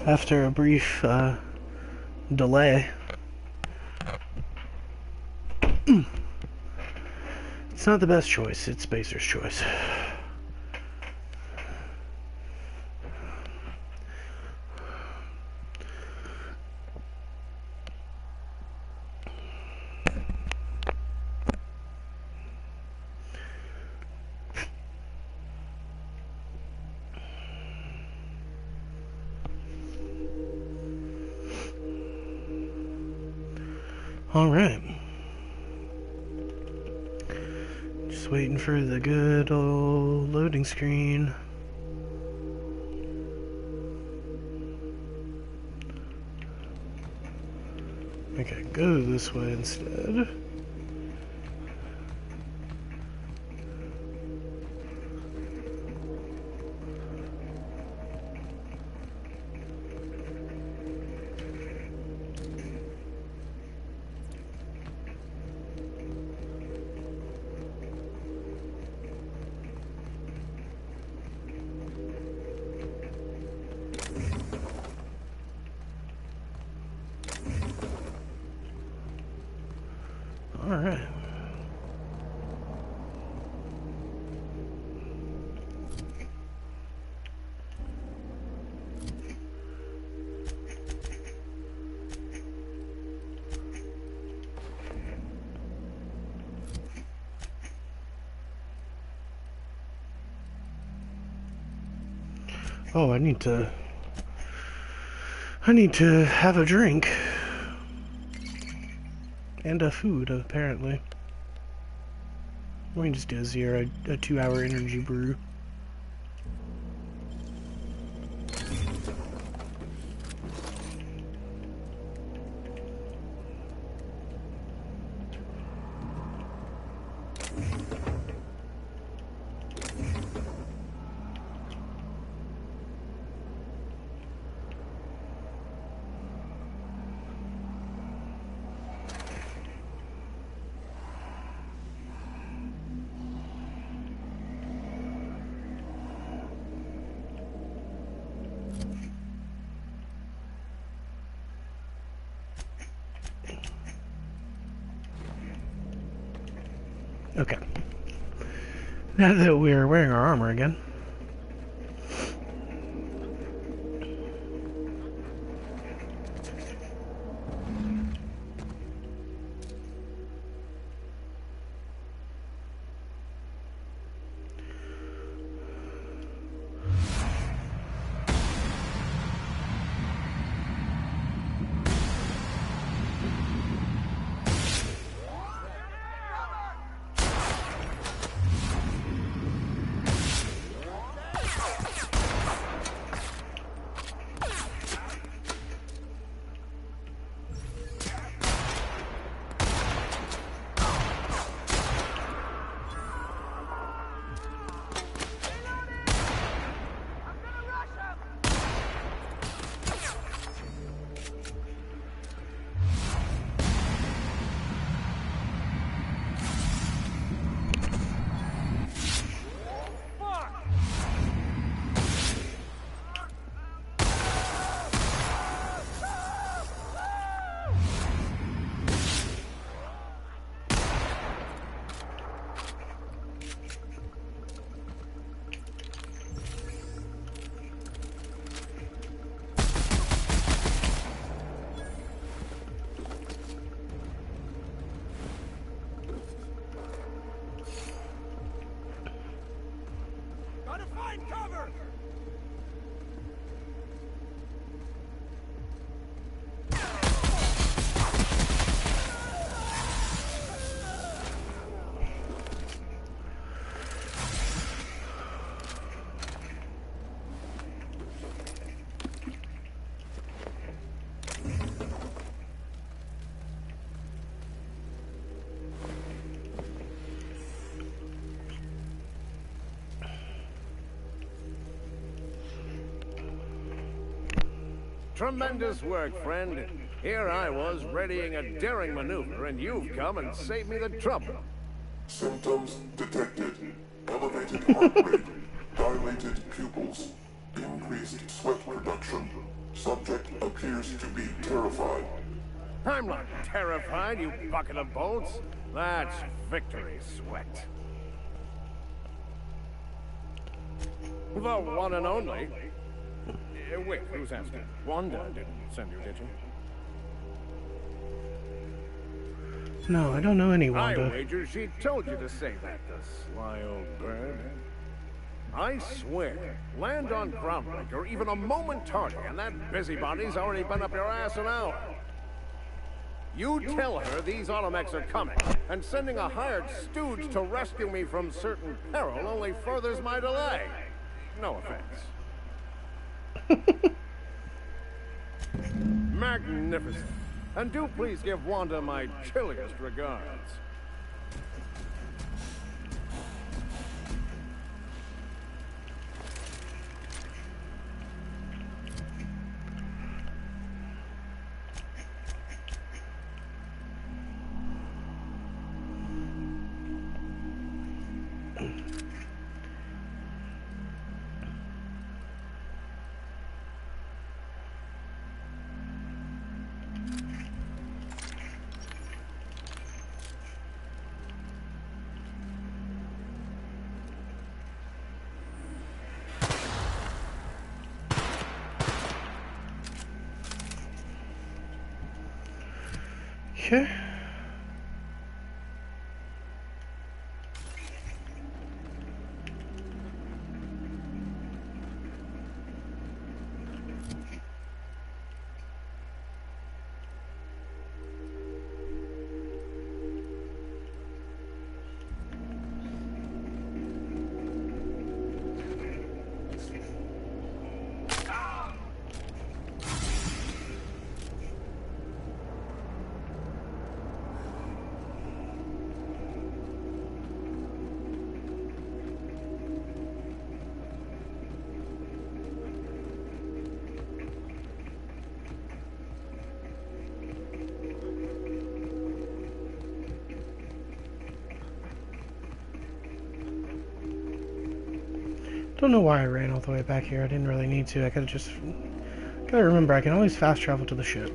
after a brief delay. It's not the best choice, it's Spacer's choice. Alright. Just waiting for the good old loading screen. Okay, go this way instead. Alright. Oh, I need to have a drink. And a food, apparently. We can just do a 2-hour energy brew. Okay. Now that we're wearing our armor again. Tremendous work, friend. Here I was readying a daring maneuver, and you've come and saved me the trouble. Symptoms detected. Elevated heart rate, dilated pupils, increased sweat production, Subject appears to be terrified. I'm not terrified, you bucket of bolts. That's victory sweat. The one and only. Wait, who's asking? Wanda didn't send you, did she? No, I don't know any I Wanda. wager she told you to say that, the sly old bird. I swear, land on Groundbreaker even a moment tardy, and that busybody's already been up your ass an hour. You tell her these automechs are coming, and sending a hired stooge to rescue me from certain peril only furthers my delay. No offense. Magnificent. And do please give Wanda my chilliest regards. Okay. Don't know why I ran all the way back here. I didn't really need to. I could have just... Gotta remember, I can always fast travel to the ship.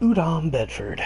Udom Bedford.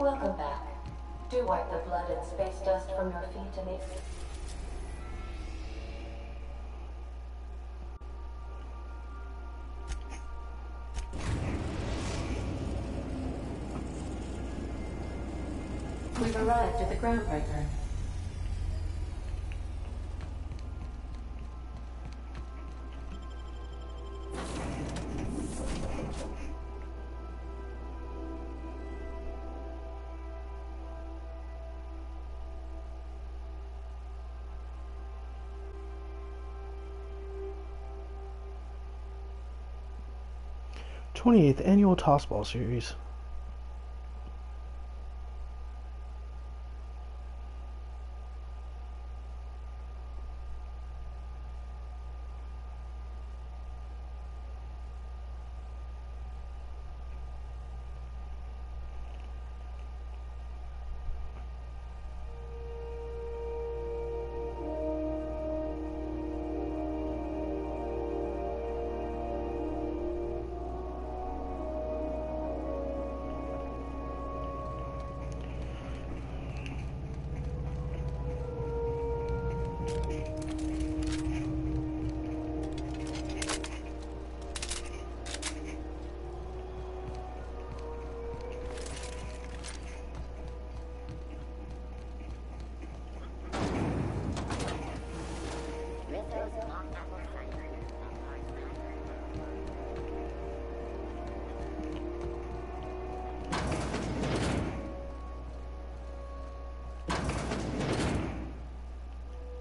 Welcome back. Do wipe the blood and space dust from your feet and We've arrived at the Groundbreaker. th Annual Tossball Series.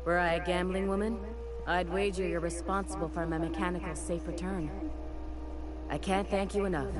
Were I a gambling woman, I'd wager you're responsible for my mechanical safe return. I can't thank you enough.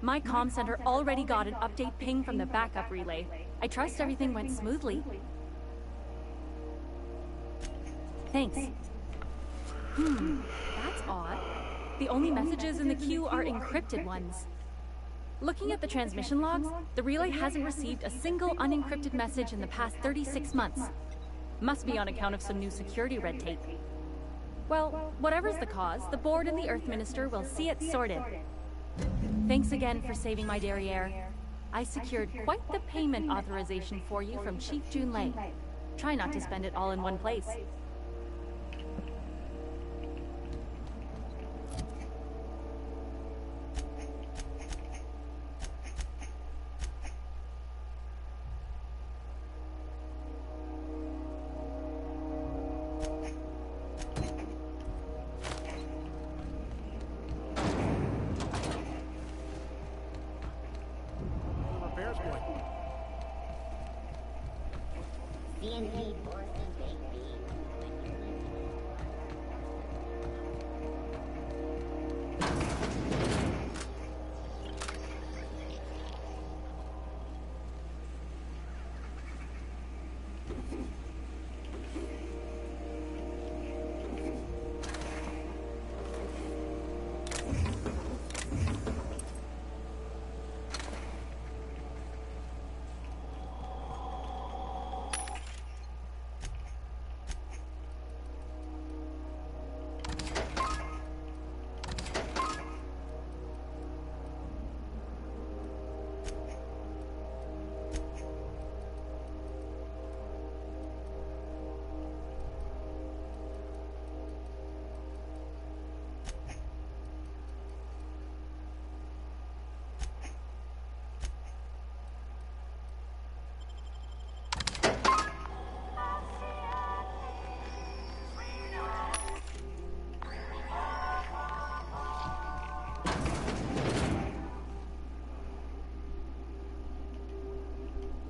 My comm center already got an update ping from the backup relay. I trust everything went smoothly. Thanks. That's odd. The only messages in the queue are encrypted ones. Looking at the transmission logs, the relay hasn't received a single unencrypted message in the past 36 months. Must be on account of some new security red tape. Well, whatever's the cause, the board and the Earth Minister will see it sorted. Thanks again for saving my derriere. I secured quite the payment authorization for you from Chief Junlei. Try not to spend it all in one place.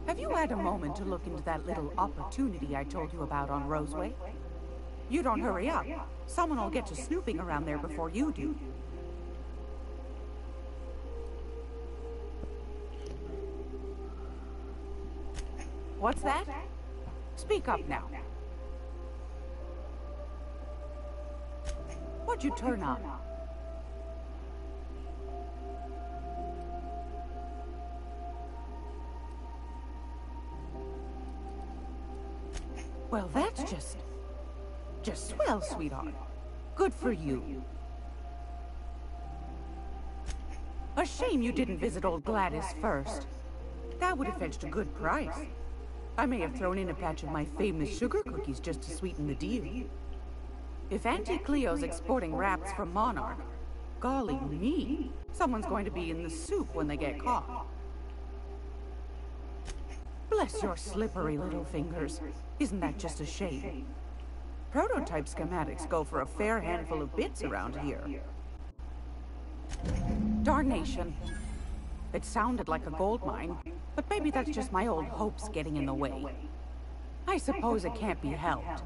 Have you had a moment to look into that little opportunity I told you about on Roseway? You don't hurry up. Someone will get to snooping around there before you do. What's that? Speak up now. What'd you turn up? Well, that's just swell, sweetheart. Good for you. A shame you didn't visit old Gladys first. That would have fetched a good price. I may have thrown in a batch of my famous sugar cookies just to sweeten the deal. If Auntie Cleo's exporting wraps from Monarch, golly me, someone's going to be in the soup when they get caught. Bless your slippery little fingers. Isn't that just a shame? Prototype schematics go for a fair handful of bits around here. Darnation. It sounded like a gold mine, but maybe that's just my old hopes getting in the way. I suppose it can't be helped.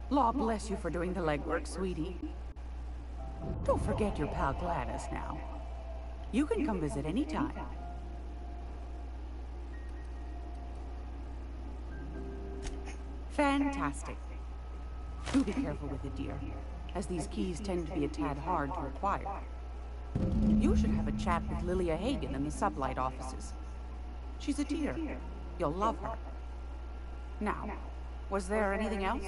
Law bless you for doing the legwork, sweetie. Don't forget your pal Gladys now. You can come visit any time. Fantastic. Do be careful with it, dear. as these keys tend to be a tad hard to acquire. You should have a chat with Lilia Hagen in the Sublight offices. She's a dear. You'll love her. Now, was there anything else?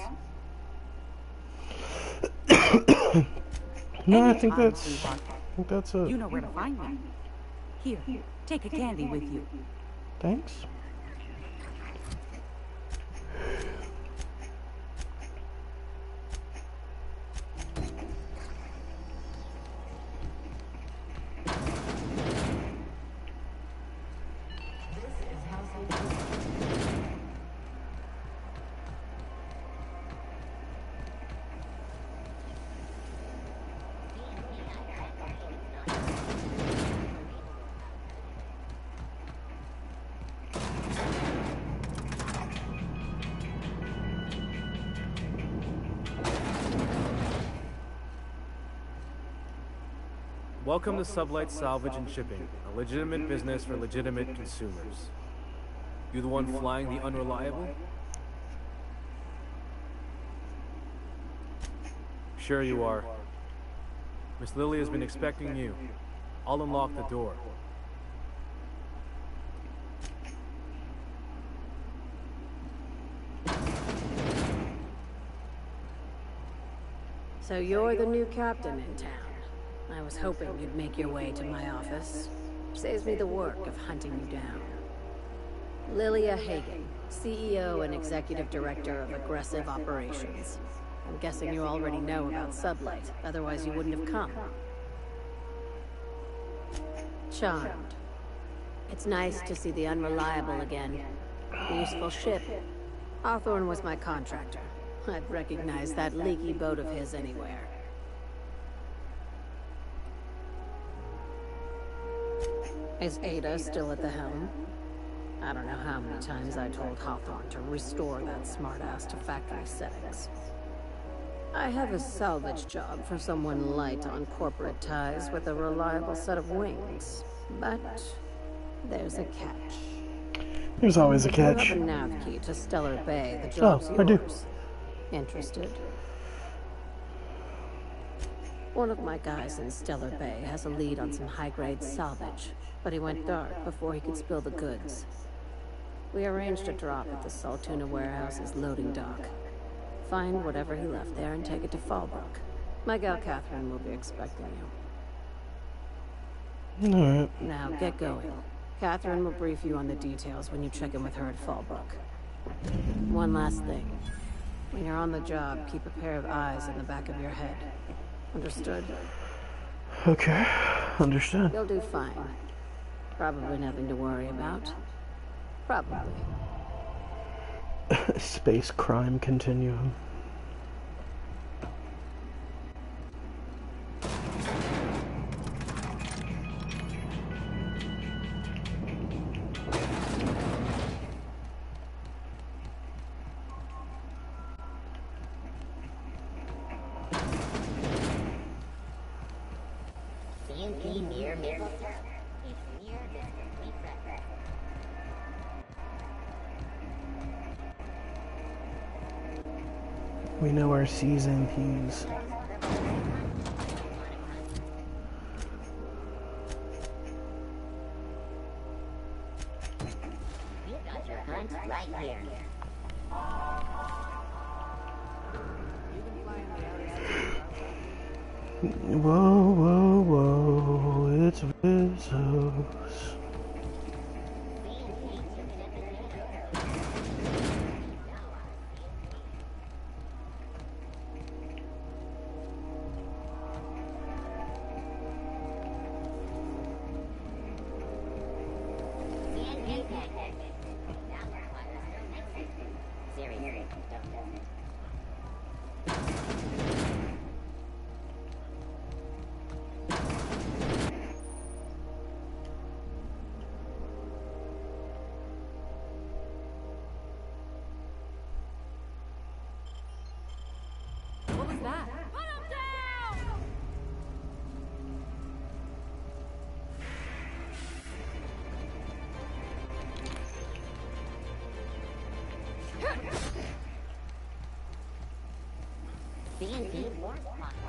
No, I think Anytime, that's sweetheart. it. You know where to find me. Here, take a candy with you. Thanks. Welcome to Sublight Salvage and Shipping, a legitimate business for legitimate consumers. You the one flying the Unreliable? Sure you are. Miss Lily has been expecting you. I'll unlock the door. So you're the new captain in town. I was hoping you'd make your way to my office. Saves me the work of hunting you down. Lilia Hagen, CEO and Executive Director of Aggressive Operations. I'm guessing you already know about Sublight, otherwise you wouldn't have come. Charmed. It's nice to see the Unreliable again. Useful ship. Hawthorne was my contractor. I'd recognize that leaky boat of his anywhere. Is Ada still at the helm? I don't know how many times I told Hawthorne to restore that smartass to factory settings. I have a salvage job for someone light on corporate ties with a reliable set of wings. But there's a catch. There's always a If you have catch. a nav key to Stellar Bay, the job's yours. I do. Interested? One of my guys in Stellar Bay has a lead on some high-grade salvage, but he went dark before he could spill the goods. We arranged a drop at the Saltuna warehouse's loading dock. Find whatever he left there and take it to Fallbrook. My gal Catherine will be expecting you. Alright. Now, get going. Catherine will brief you on the details when you check in with her at Fallbrook. One last thing. When you're on the job, keep a pair of eyes in the back of your head. Understood? Okay. Understood. You'll do fine. Probably nothing to worry about. Probably. Space crime continuum. We know our C's and P's. Whoa, whoa, whoa, it's Vizos. What was that? Put him down! B&B Wars Podcast.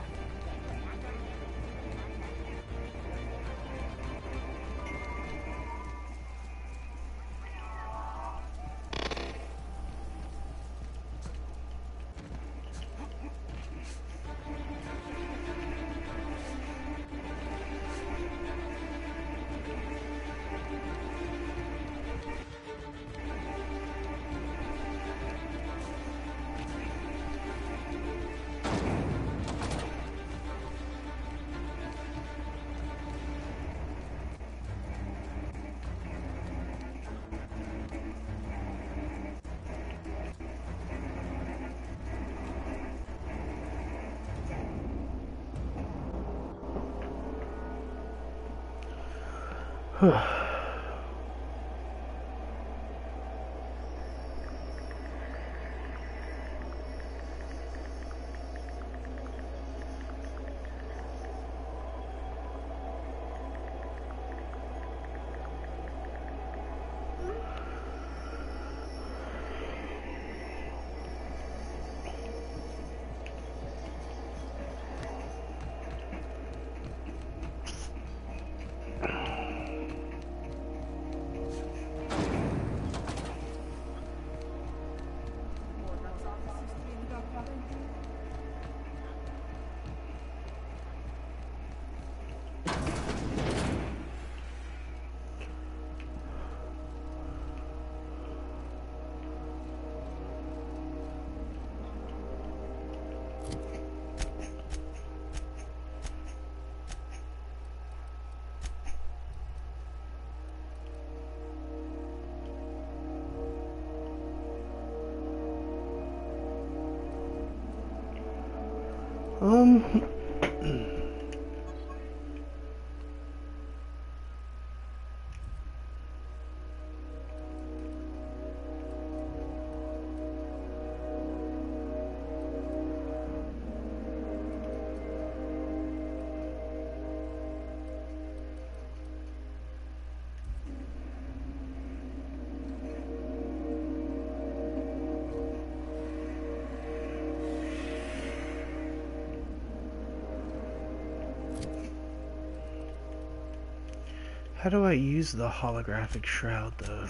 How do I use the holographic shroud, though?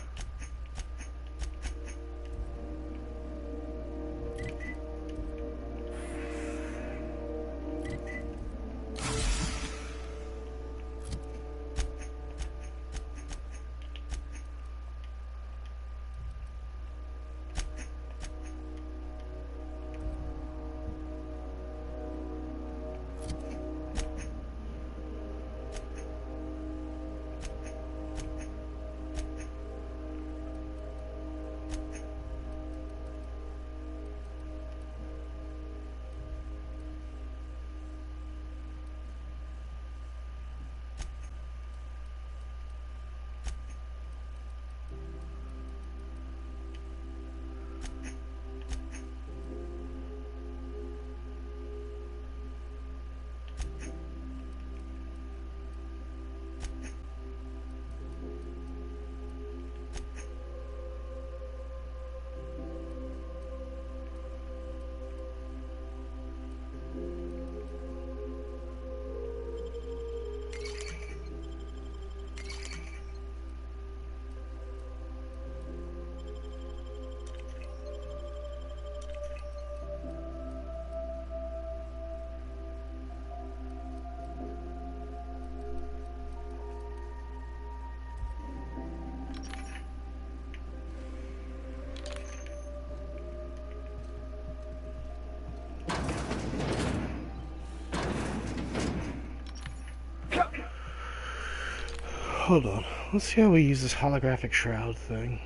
Hold on. Let's see how we use this holographic shroud thing.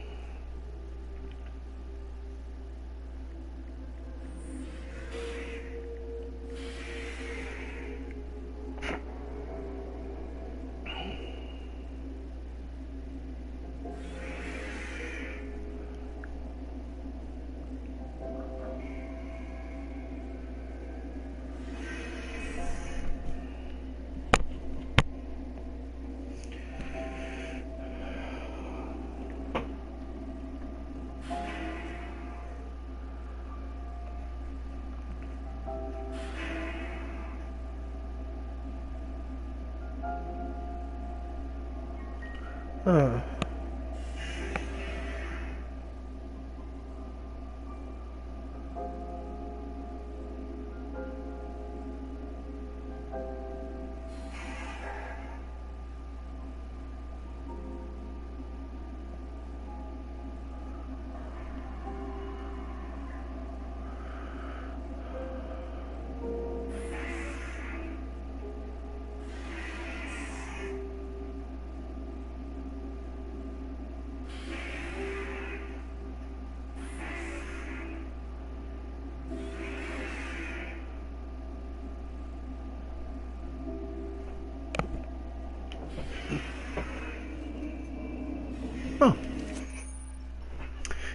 Huh.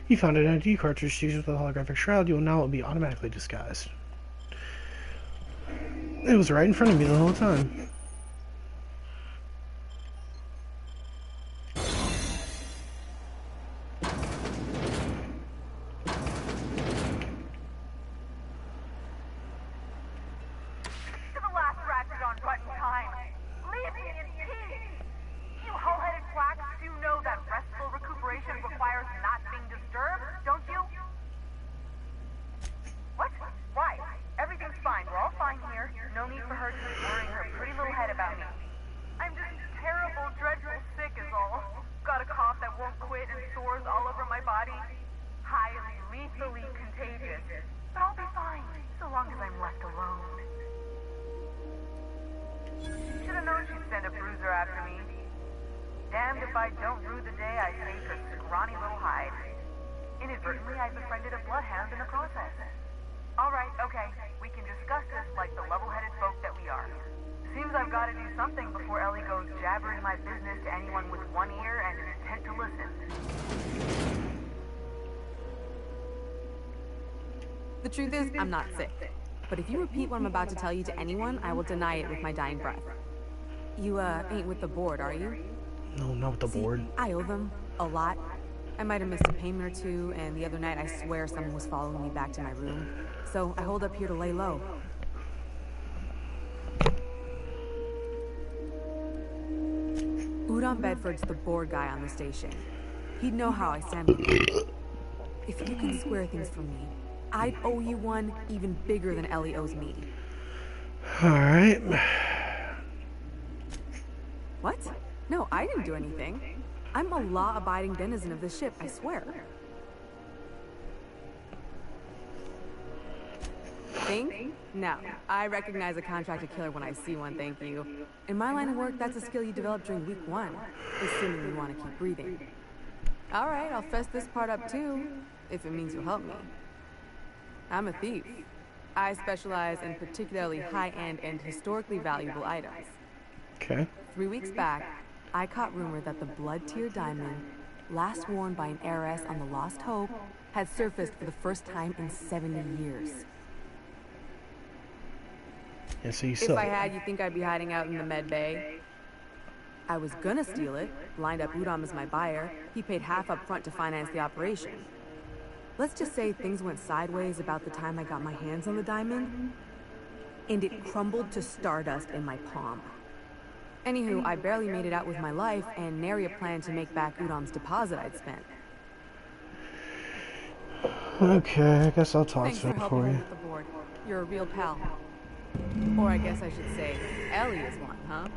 You found an ID cartridge used with a holographic shroud. You will now be automatically disguised. It was right in front of me the whole time. The truth is, I'm not sick. But if you repeat what I'm about to tell you to anyone, I will deny it with my dying breath. You, ain't with the board, are you? No, not with the board. I owe them. A lot. I might have missed a payment or two, and the other night I swear someone was following me back to my room. So I hold up here to lay low. Udom Bedford's the board guy on the station. He'd know how I stand with you. If you can square things for me, I'd owe you one even bigger than Ellie owes me. Alright. What? No, I didn't do anything. I'm a law-abiding denizen of this ship, I swear. Think? No. I recognize a contracted killer when I see one, thank you. In my line of work, that's a skill you develop during week 1, assuming you want to keep breathing. Alright, I'll fess this part up too, if it means you'll help me. I'm a thief. I specialize in particularly high-end and historically valuable items. Okay. 3 weeks back, I caught rumor that the blood-tier diamond, last worn by an heiress on the Lost Hope, had surfaced for the first time in 70 years. Yeah, so you If sell I it. had, you think I'd be hiding out in the med bay? I was gonna steal it, lined up Udom as my buyer. He paid half up front to finance the operation. Let's just say things went sideways about the time I got my hands on the diamond, and it crumbled to stardust in my palm. Anywho, I barely made it out with my life, and nary a plan to make back Udom's deposit I'd spent. Okay, I guess I'll toss Thanks for it helping for me you. with the board. You're a real pal. Or I guess I should say, Ellie is one, huh?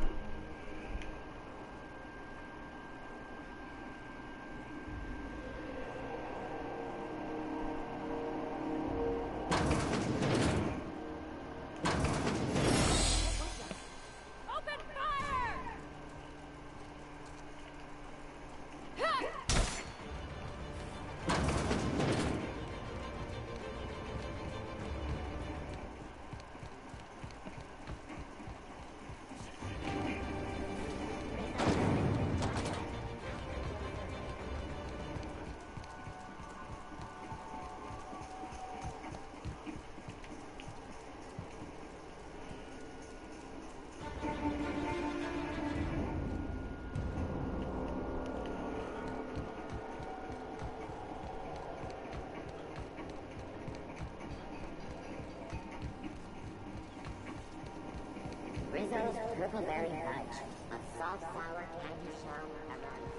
Rizzo's Purple Berry Fudge, a salt sour candy shell emerald.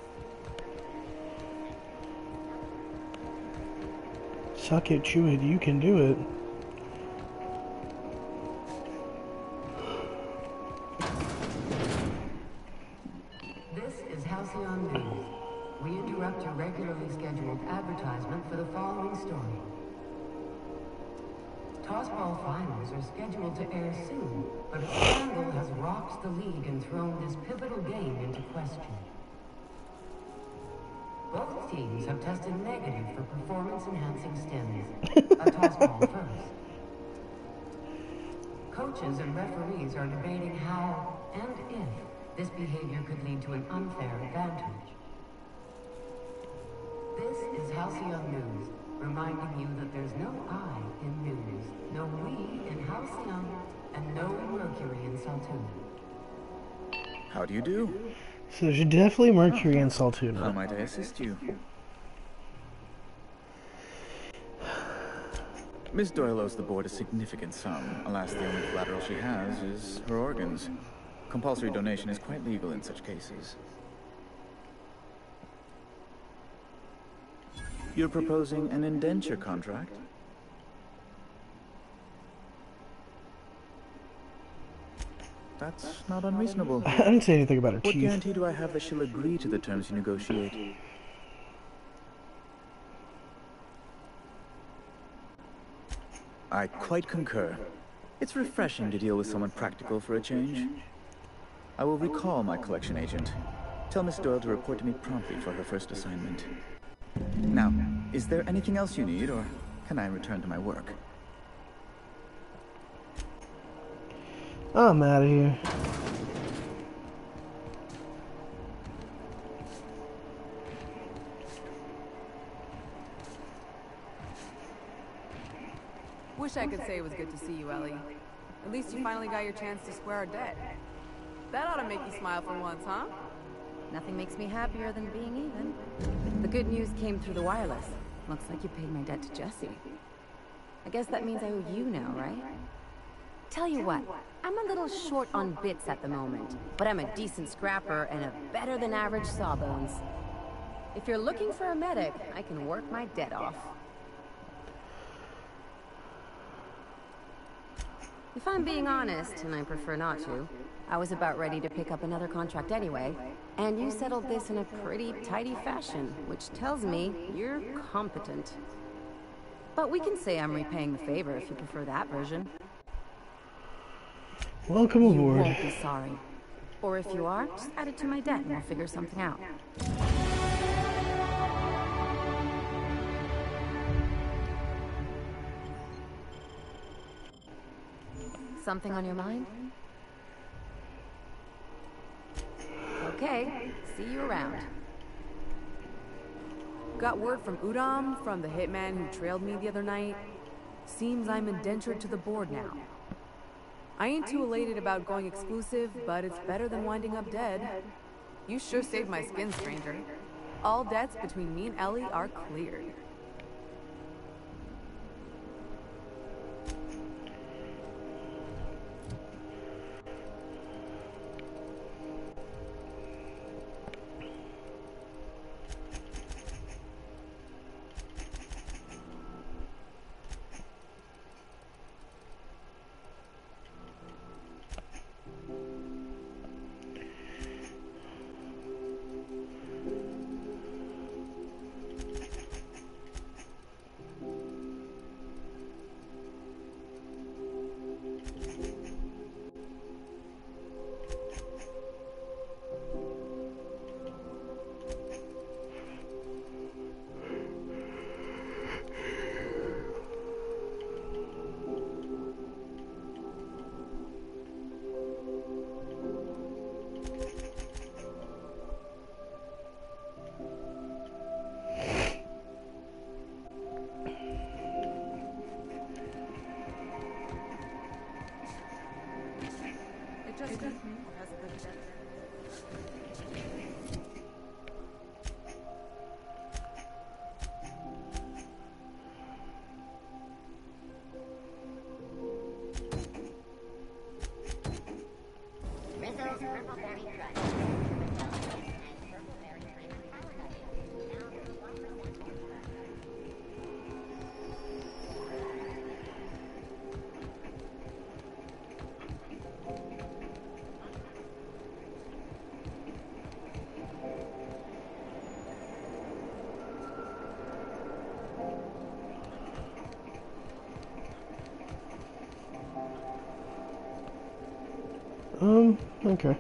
Suck it, chew it, you can do it. This is Halcyon News. We interrupt your regularly scheduled advertisement for the following story. Tossball finals are scheduled to air soon, but a scandal has rocked the league and thrown this pivotal game into question. Both teams have tested negative for performance-enhancing stims. A tossball first. Coaches and referees are debating how and if this behavior could lead to an unfair advantage. This is Halcyon News, reminding you that there's no I in news, no we in Halcyon, and no Mercury in Saltuna. How do you do? So there's definitely Mercury in Saltuna. How might I assist you? Miss Doyle owes the board a significant sum. Alas, the only collateral she has is her organs. Compulsory donation is quite legal in such cases. You're proposing an indenture contract? That's not unreasonable. I didn't say anything about her What teeth. guarantee do I have that she'll agree to the terms you negotiate? I quite concur. It's refreshing to deal with someone practical for a change. I will recall my collection agent. Tell Miss Doyle to report to me promptly for her first assignment. Now, is there anything else you need, or can I return to my work? I'm out of here. Wish I could say it was good to see you, Ellie. At least you finally got your chance to square our debt. That ought to make you smile for once, huh? Nothing makes me happier than being even. The good news came through the wireless. Looks like you paid my debt to Jesse. I guess that means I owe you now, right? Tell you what, I'm a little short on bits at the moment, but I'm a decent scrapper and a better-than-average sawbones. If you're looking for a medic, I can work my debt off. If I'm being honest, and I prefer not to, I was about ready to pick up another contract anyway, and you settled this in a pretty tidy fashion, which tells me you're competent. But we can say I'm repaying the favor if you prefer that version. Welcome aboard. You won't be sorry. Or if you are, just add it to my debt and we'll figure something out. Something on your mind? Okay, see you around. Got word from Udom, from the hitman who trailed me the other night. Seems I'm indentured to the board now. I ain't too elated about going exclusive, but it's better than winding up dead. You sure saved my skin, stranger. All debts between me and Ellie are cleared. Okay.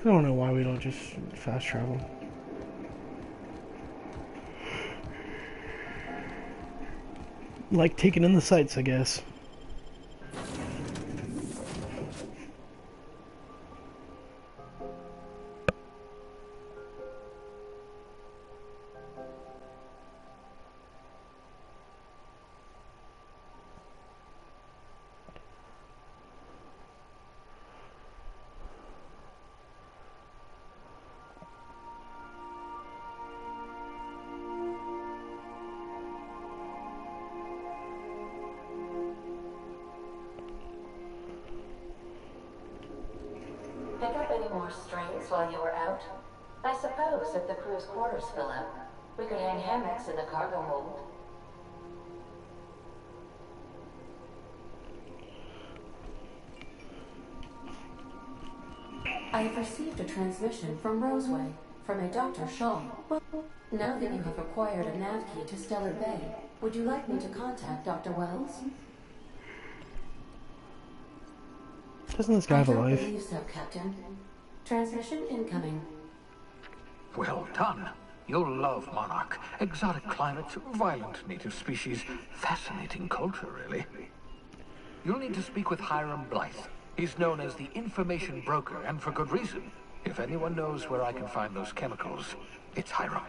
I don't know why we don't just fast travel. Like taking in the sights, I guess. Pick up any more strays while you were out? I suppose if the crew's quarters fill up, we could hang hammocks in the cargo hold. I have received a transmission from Roseway, from a Dr. Shaw. Well, now that you have acquired a nav key to Stellar Bay, would you like me to contact Dr. Wells? Doesn't this guy have a I life? believe so, Captain. Transmission incoming. Well done. You'll love Monarch. Exotic climate, violent native species, fascinating culture, really. You'll need to speak with Hiram Blythe. He's known as the information broker, and for good reason. If anyone knows where I can find those chemicals, it's Hiram.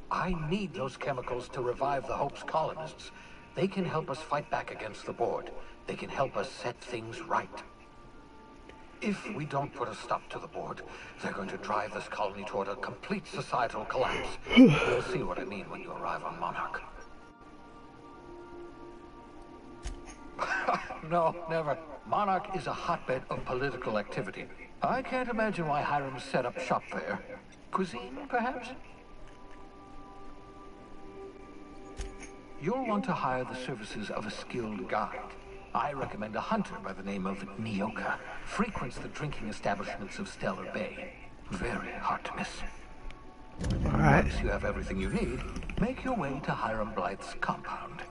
I need those chemicals to revive the Hope's colonists. They can help us fight back against the Board. They can help us set things right. If we don't put a stop to the Board, they're going to drive this colony toward a complete societal collapse. You'll see what I mean when you arrive on Monarch. No, never. Monarch is a hotbed of political activity. I can't imagine why Hiram set up shop there. Cuisine, perhaps? You'll want to hire the services of a skilled guide. I recommend a hunter by the name of Nyoka. Frequents the drinking establishments of Stellar Bay. Very hard to miss. All right. Once you have everything you need, make your way to Hiram Blythe's compound.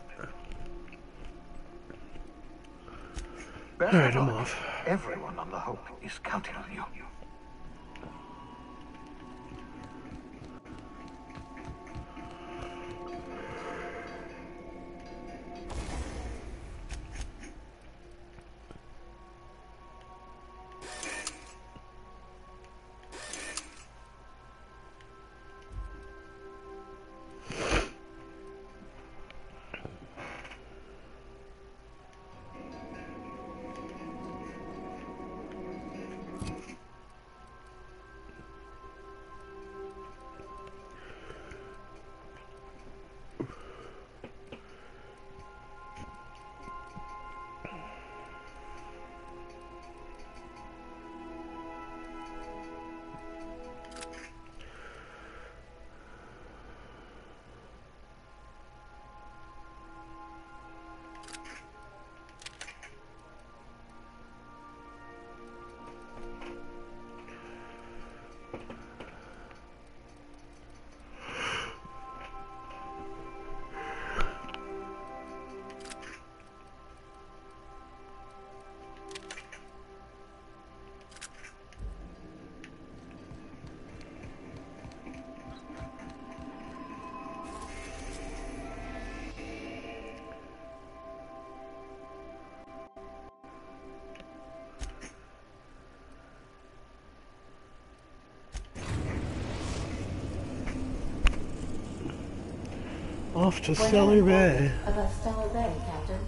All right, I'm off. Everyone on the Hope is counting on you. Off to Stellar Bay. Above Stellar Bay, Captain.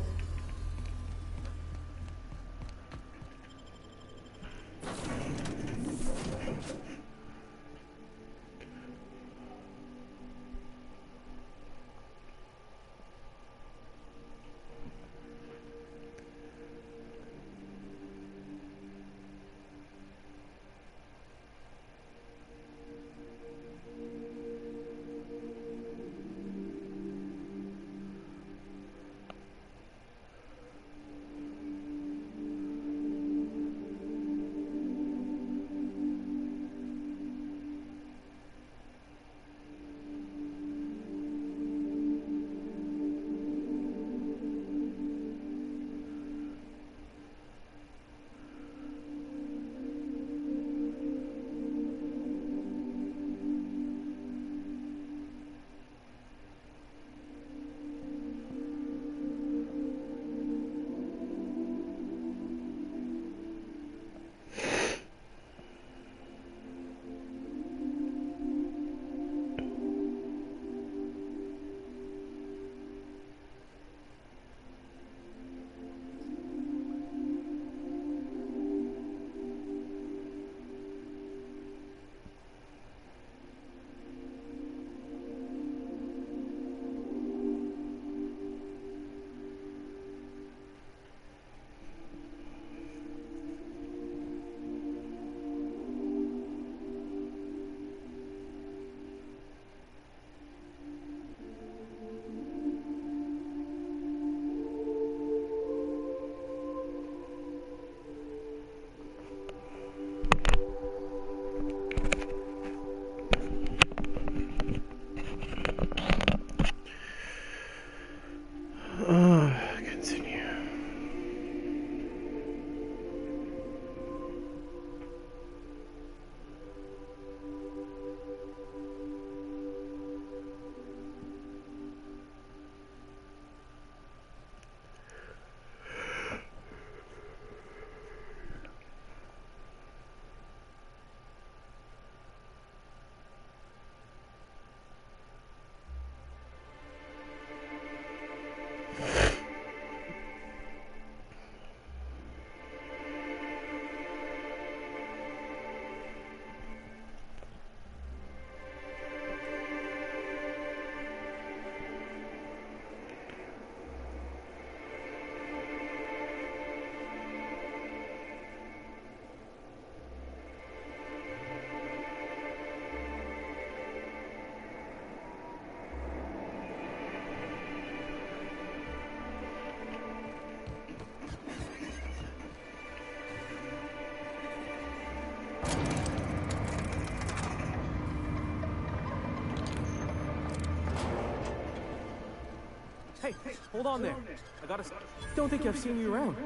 Hold on there. I gotta... Don't think I've seen you around.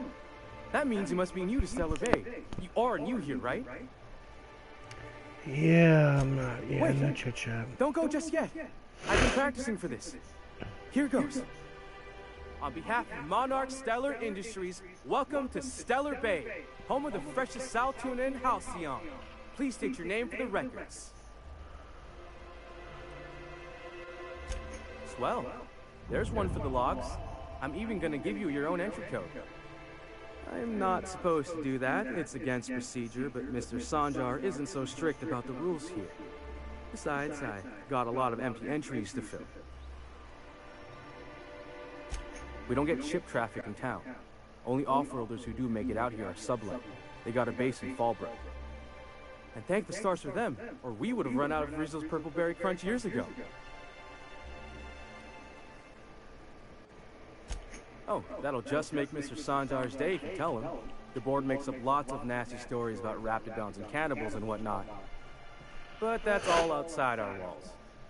That means you must be new to Stellar Bay. You are new here, right? Yeah, I'm not. Yeah, Wait, no chit-chat. Don't go just yet. I've been practicing for this. Here goes. On behalf of Monarch Stellar Industries, welcome to Stellar Bay, home of the freshest sal tuna in Halcyon. Please state your name for the records. Swell. There's one for the logs. I'm even gonna give you your own entry code. I'm not supposed to do that. It's against procedure, but Mr. Sanjar isn't so strict about the rules here. Besides, I got a lot of empty entries to fill. We don't get ship traffic in town. Only off-worlders who do make it out here are sublet. They got a base in Fallbrook. And thank the stars for them, or we would have run out of Rizzo's Purple Berry Crunch years ago. Oh, that'll just make Mr. Sanjar's day if you tell him. The board makes up lots of nasty stories about raptidons and cannibals and whatnot. But that's all outside our walls.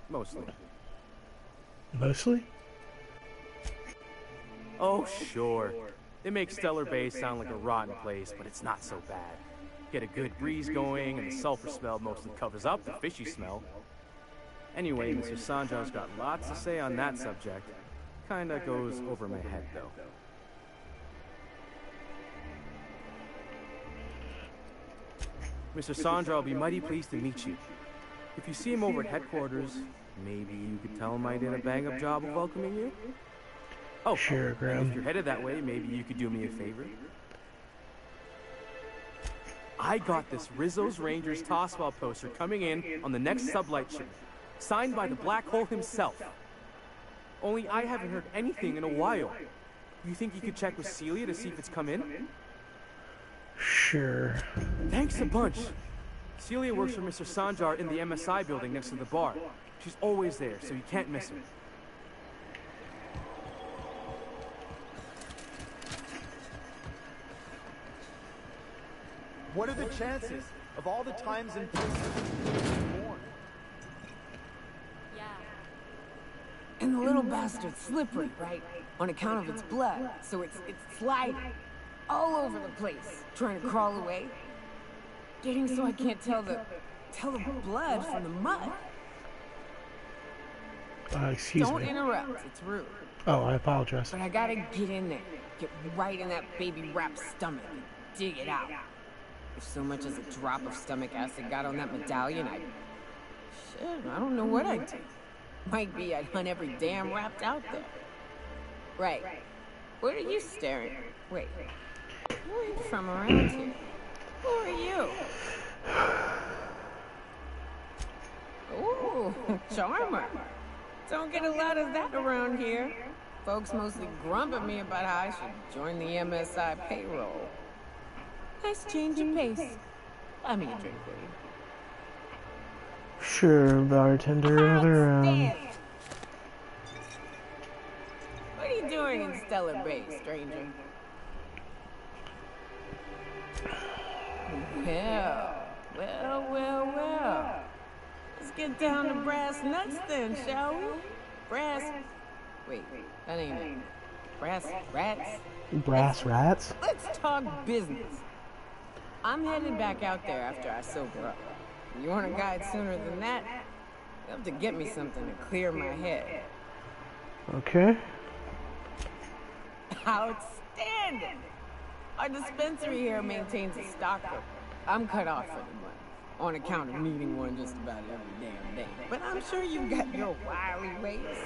Mostly. Mostly? Oh, sure. They make Stellar Bay sound like a rotten place, but it's not so bad. Get a good breeze going, and the sulfur smell mostly covers up the fishy smell. Anyway, Mr. Sanjar's got lots to say on that subject. Kinda goes over my head, though. Mr. Sanjar will be mighty pleased to meet you. If you see him over at headquarters, maybe you could tell him I did a bang-up job of welcoming you? Oh, sure, Graham. If you're headed that way, maybe you could do me a favor. I got this Rizzo's Rangers Tossball poster coming in on the next sublight ship, signed by the Black Hole himself. Only I haven't heard anything in a while. You think you could check with Celia to see if it's come in? Sure. Thanks a bunch. Celia works for Mr. Sanjar in the MSI building next to the bar. She's always there, so you can't miss her. What are the chances of all the times and places he was born? And the little bastard's slippery, right? On account of its blood. So it's sliding all over the place, trying to crawl away. Getting so I can't tell the blood from the mud. Excuse me. Don't interrupt, it's rude. Oh, I apologize. But I gotta get in there, get right in that baby rap's stomach and dig it out. If so much as a drop of stomach acid got on that medallion, shit, I don't know what I'd do. Might be I'd hunt every damn rapt out there. Right. What are you staring at? Wait. You ain't from around here. Who are you? Ooh, charmer. Don't get a lot of that around here. Folks mostly grump at me about how I should join the MSI payroll. Nice change of pace. Buy me a drink, will you? Sure, bartender, another round. What are you doing in Stellar Bay, stranger? Well. Let's get down to brass nuts then, shall we? Wait, that ain't it. Brass rats? Brass rats? Let's talk business. I'm headed back out there after I sober up. You want a guide sooner than that? You have to get me something to clear my head. Okay. Outstanding! Our dispensary here maintains a stockroom. I'm cut off for the month, on account of needing one just about every damn day. But I'm sure you've got your wily ways.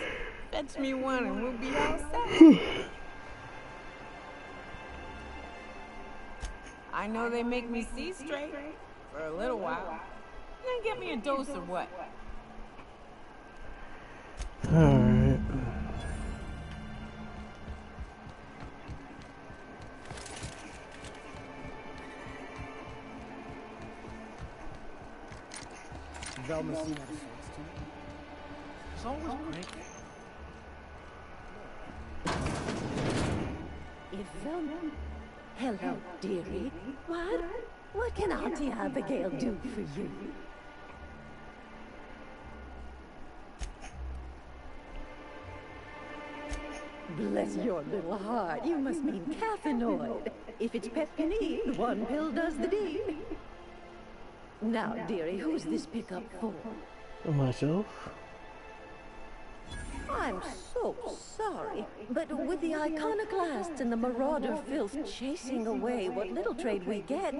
Fetch me one and we'll be all set. I know they make me see straight for a little while. Then get me a dose or what? Alright. Velma seen that face too. It's always great. Velma. Hello, dearie. What can Auntie Abigail do for you? bless your little heart. You must mean caffeinoid. If it's pep you need, one pill does the deed. Now, dearie, who's this pickup for? Myself? I'm so sorry, but with the iconoclasts and the marauder filth chasing away what little trade we get,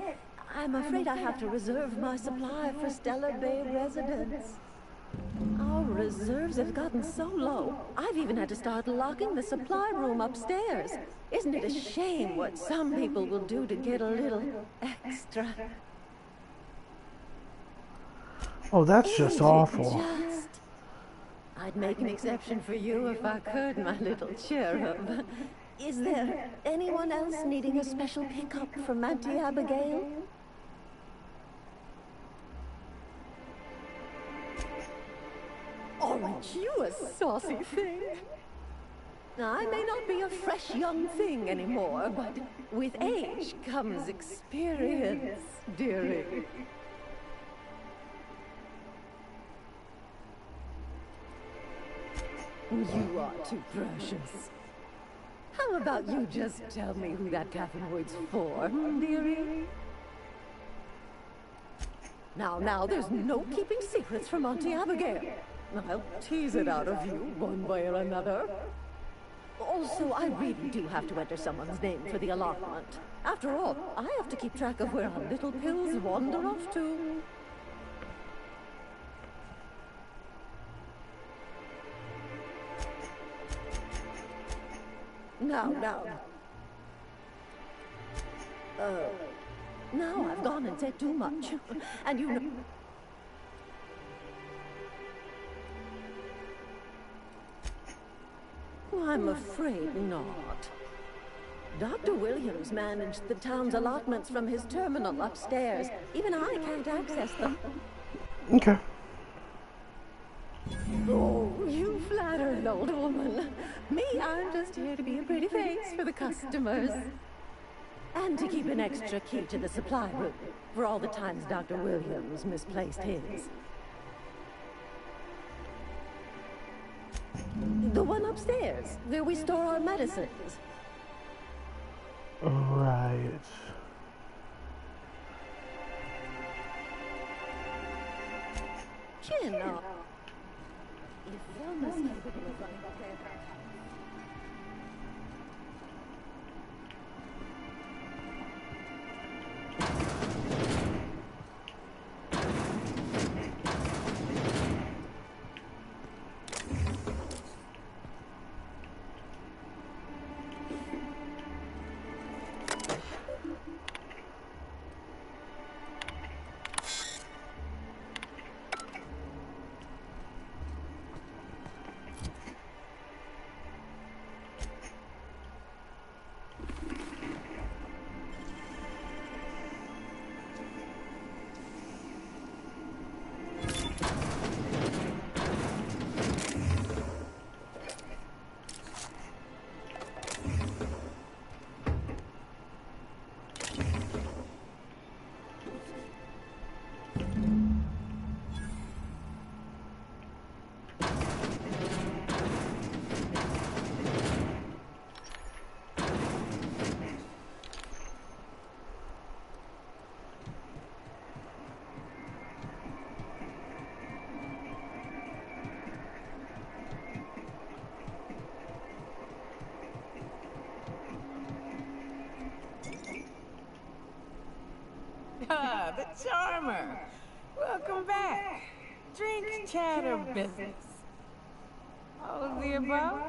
I'm afraid I have to reserve my supply for Stellar Bay residents. Our reserves have gotten so low, I've even had to start locking the supply room upstairs. Isn't it a shame what some people will do to get a little extra? Oh, that's just awful. I'd make an exception for you if I could, my little cherub. Is there anyone else needing a special pickup from Auntie Abigail? Aren't you a saucy thing? I may not be a fresh young thing anymore, but with age comes experience, dearie. You are too precious. How about you just tell me who that caffeinoid's for, dearie? Now, there's no keeping secrets from Auntie Abigail. I'll tease it out of you, one way or another. Also, I really do have to enter someone's name for the allotment. After all, I have to keep track of where our little pills wander off to. Now, I've gone and said too much. And you know... I'm afraid not. Dr. Williams managed the town's allotments from his terminal upstairs. Even I can't access them. Okay. Oh, you flatter an old woman. Me, I'm just here to be a pretty face for the customers. And to keep an extra key to the supply room for all the times Dr. Williams misplaced his. The one upstairs, where we store our medicines. Right. Chin up. If Velma's capable of running up there. Ah, the charmer. Welcome back. Drink, chat, or business? All of the above?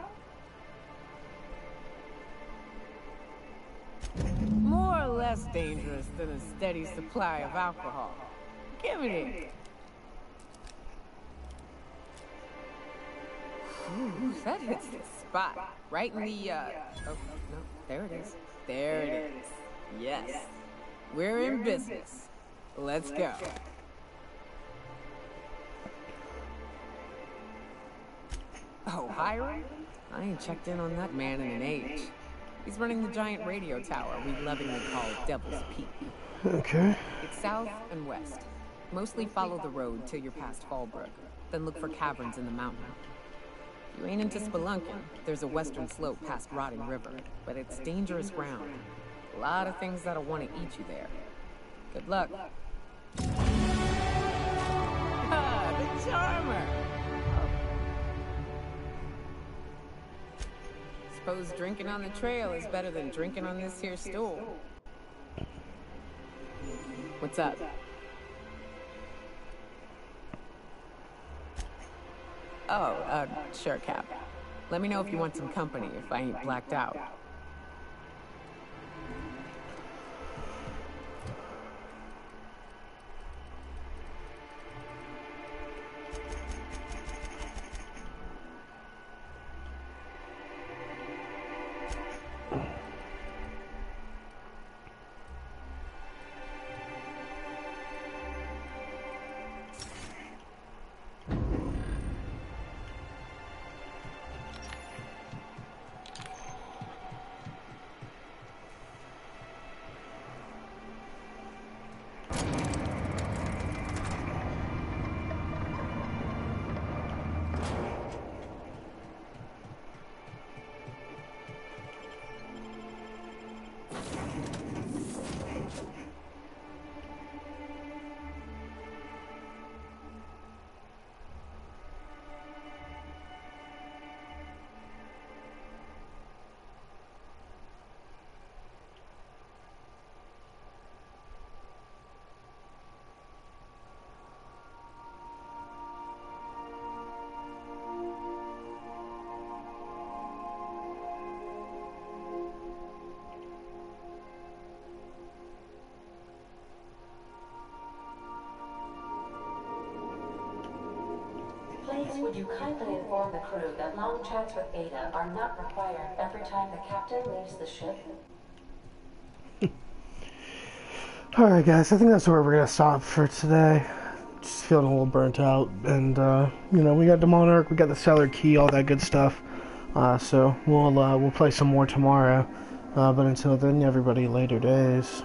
More or less dangerous than a steady supply of alcohol. Give it here. Ooh, that hits the spot. Right in the, oh, no, there it is. There it is. Yes. We're in business. Let's go. Oh, Hiram? I ain't checked in on that man in an age. He's running the giant radio tower we lovingly call Devil's Peak. Okay. It's south and west. Mostly follow the road till you're past Fallbrook, then look for caverns in the mountain. You ain't into spelunking. There's a western slope past Rotting River, but it's dangerous ground. A lot of things that'll want to eat you there. Good luck. Ah, the charmer! Suppose drinking on the trail is better than drinking on this here stool. What's up? Oh, sure, Cap. Let me know if you want some company, if I ain't blacked out. Please, would you kindly inform the crew that long chats with Ada are not required every time the captain leaves the ship? Alright guys, I think that's where we're going to stop for today. Just feeling a little burnt out. And, you know, we got the Monarch, we got the Stellar Key, all that good stuff. So we'll play some more tomorrow. But until then, everybody, later days.